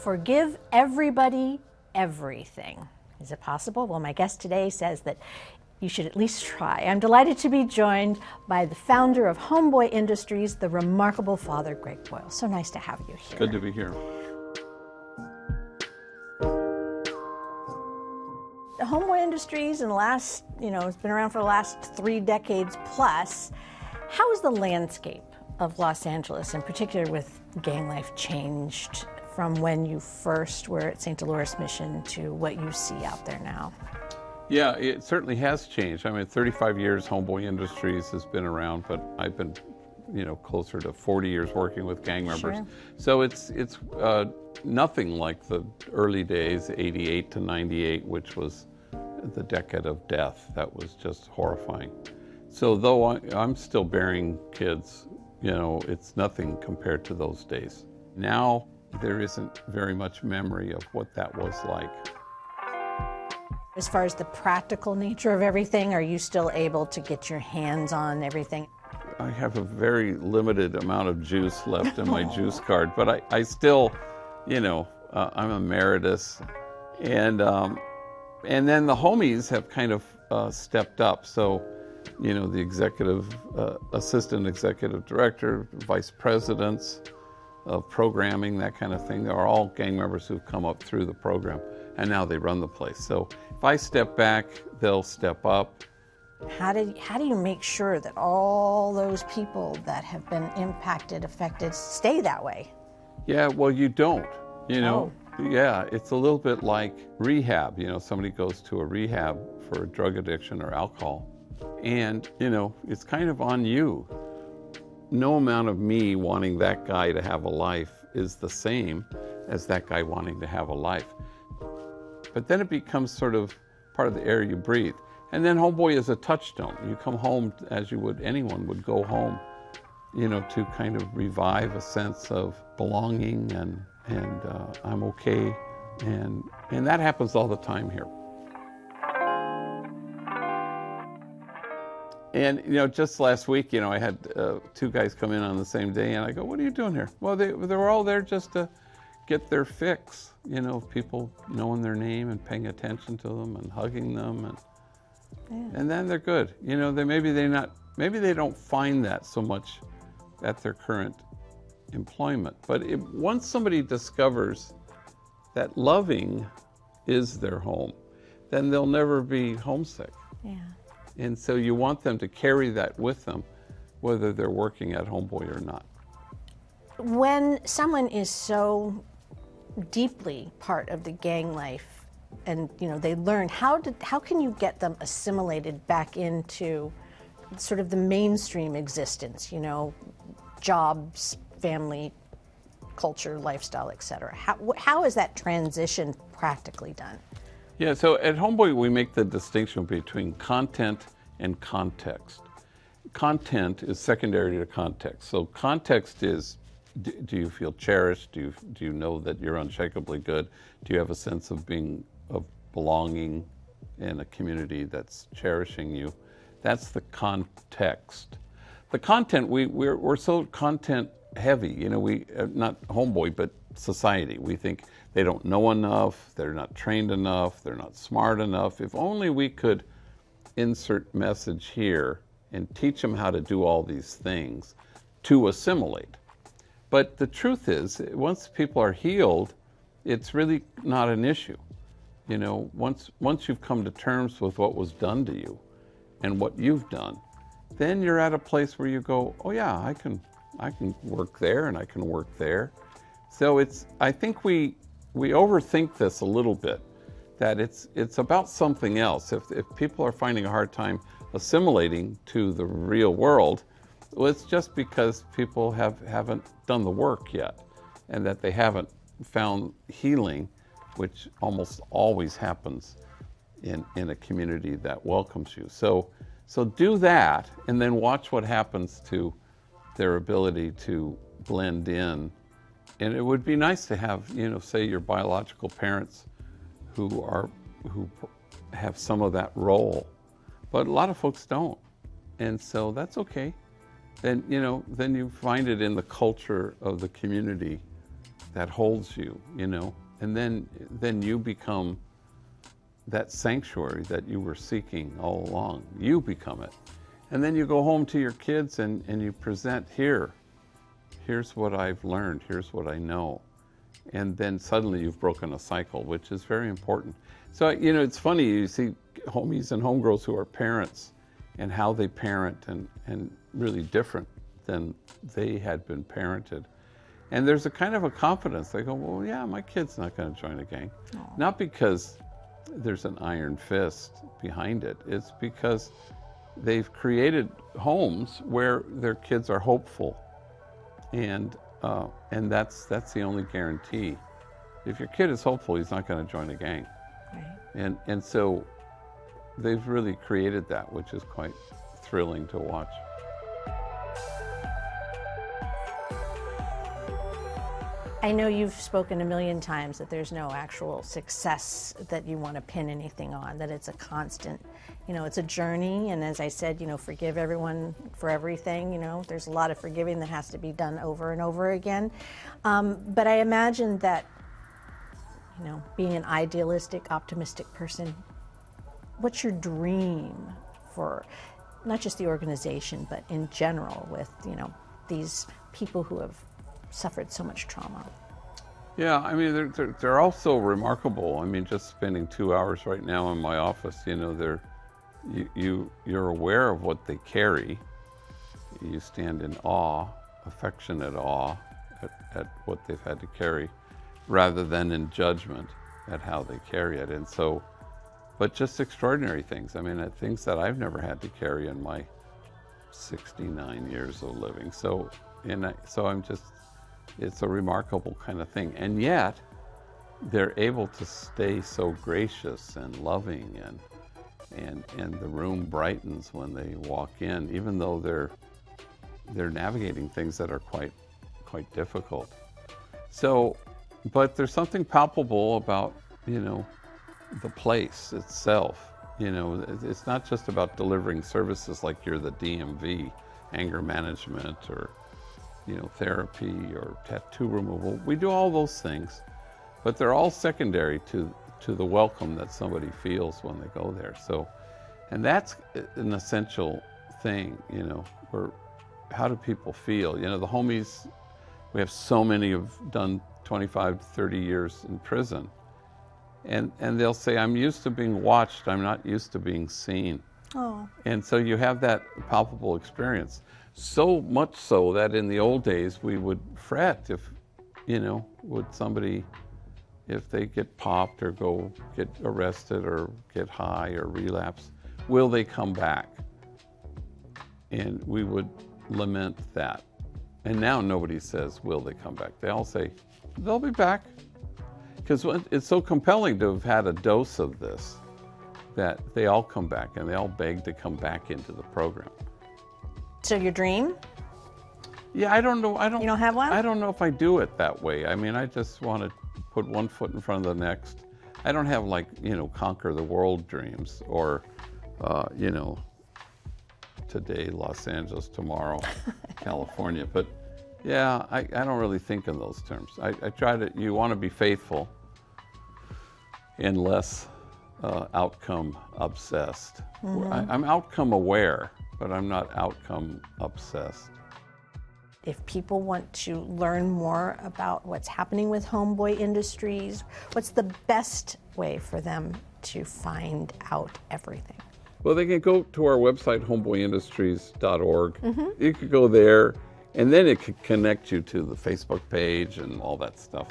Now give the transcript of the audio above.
forgive everybody everything. Is it possible? Well, my guest today says that you should at least try. I'm delighted to be joined by the founder of Homeboy Industries, the remarkable Father Greg Boyle. So nice to have you here. Good to be here. The Homeboy Industries in the last, it's been around for the last 3 decades plus. How has the landscape of Los Angeles, in particular with gang life, changed from when you first were at St. Dolores Mission to what you see out there now? Yeah, it certainly has changed. I mean, 35 years Homeboy Industries has been around, but I've been, closer to 40 years working with gang members. Sure. So it's nothing like the early days, 88 to 98, which was the decade of death. That was just horrifying. So though I'm still bearing kids, it's nothing compared to those days. Now, there isn't very much memory of what that was like. As far as the practical nature of everything, are you still able to get your hands on everything? I have a very limited amount of juice left in my juice card, but I still, I'm emeritus. And then the homies have kind of stepped up. So, the executive, assistant executive director, vice presidents of programming, that kind of thing, they're all gang members who've come up through the program, and now they run the place. So if I step back, they'll step up. How do you make sure that all those people that have been impacted, affected, stay that way? Yeah, well, you don't, Oh. Yeah, it's a little bit like rehab. Somebody goes to a rehab for drug addiction or alcohol, and, it's kind of on you. No amount of me wanting that guy to have a life is the same as that guy wanting to have a life. But then it becomes sort of part of the air you breathe. And then Homeboy is a touchstone. You come home as anyone would go home, to kind of revive a sense of belonging and I'm okay. And that happens all the time here. And, just last week, I had 2 guys come in on the same day, and I go, what are you doing here? Well, they were all there just to get their fix, people knowing their name and paying attention to them and hugging them. And then they're good. Maybe they don't find that so much at their current employment. But once somebody discovers that loving is their home, then they'll never be homesick. Yeah. And so you want them to carry that with them, whether they're working at Homeboy or not. When someone is so deeply part of the gang life and, they learn, how can you get them assimilated back into sort of the mainstream existence, jobs, family, culture, lifestyle, et cetera? How is that transition practically done? Yeah, so at Homeboy, we make the distinction between content and context. Content is secondary to context. So context is, do you feel cherished? Do you know that you're unshakably good? Do you have a sense of belonging in a community that's cherishing you? That's the context. The content, we're so content heavy. We not Homeboy, but society. We think they don't know enough, they're not trained enough, they're not smart enough. If only we could insert message here and teach them how to do all these things to assimilate. But the truth is, once people are healed, it's really not an issue. Once you've come to terms with what was done to you and what you've done, then you're at a place where you go, oh yeah, I can work there and I can work there. So I think we overthink this a little bit, that it's about something else. If people are finding a hard time assimilating to the real world, well, it's just because people haven't done the work yet, and that they haven't found healing, which almost always happens in a community that welcomes you. So do that, and then watch what happens to their ability to blend in. And it would be nice to have, say your biological parents who have some of that role, but a lot of folks don't. And so that's okay. Then, then you find it in the culture of the community that holds you, and then you become that sanctuary that you were seeking all along. You become it. And then you go home to your kids and you present, here's what I've learned, here's what I know. And then suddenly you've broken a cycle, which is very important. So, it's funny, you see homies and homegirls who are parents and how they parent and really different than they had been parented. And there's a kind of a confidence. They go, well, yeah, my kid's not going to join a gang. Aww. Not because there's an iron fist behind it. It's because they've created homes where their kids are hopeful. And that's the only guarantee. If your kid is hopeful, he's not going to join a gang. Right. And so they've really created that, which is quite thrilling to watch. I know you've spoken a million times that there's no actual success that you want to pin anything on, that it's a constant, it's a journey. And as I said, forgive everyone for everything. There's a lot of forgiving that has to be done over and over again. But I imagine that, being an idealistic, optimistic person, what's your dream for not just the organization, but in general with, these people who have suffered so much trauma? Yeah, I mean, they're all so remarkable. I mean, just spending 2 hours right now in my office, you're aware of what they carry. You stand in awe, affectionate awe at what they've had to carry, rather than in judgment at how they carry it. And so, but just extraordinary things. I mean, things that I've never had to carry in my 69 years of living. So I'm just, it's a remarkable kind of thing. And yet, they're able to stay so gracious and loving, and the room brightens when they walk in, even though they're navigating things that are quite difficult. So, but there's something palpable about, the place itself. It's not just about delivering services like you're the DMV, anger management, or therapy or tattoo removal. We do all those things, but they're all secondary to the welcome that somebody feels when they go there. So, and that's an essential thing, where how do people feel? The homies, we have so many who've done 25, 30 years in prison, and they'll say, I'm used to being watched, I'm not used to being seen. Oh. And so you have that palpable experience. So much so that in the old days we would fret if, would somebody, if they get popped or go get arrested or get high or relapse, will they come back? And we would lament that. And now nobody says, will they come back? They all say, they'll be back. Because it's so compelling to have had a dose of this that they all come back and they all beg to come back into the program. So your dream? Yeah, I don't know. You don't have one? I don't know if I do it that way. I mean, I just want to put one foot in front of the next. I don't have conquer the world dreams or, today Los Angeles, tomorrow California. But yeah, I don't really think in those terms. I try to, you want to be faithful and less outcome obsessed. Mm-hmm. I'm outcome aware, but I'm not outcome obsessed. If people want to learn more about what's happening with Homeboy Industries, what's the best way for them to find out everything? Well, they can go to our website, homeboyindustries.org. Mm-hmm. You could go there, and then it could connect you to the Facebook page and all that stuff.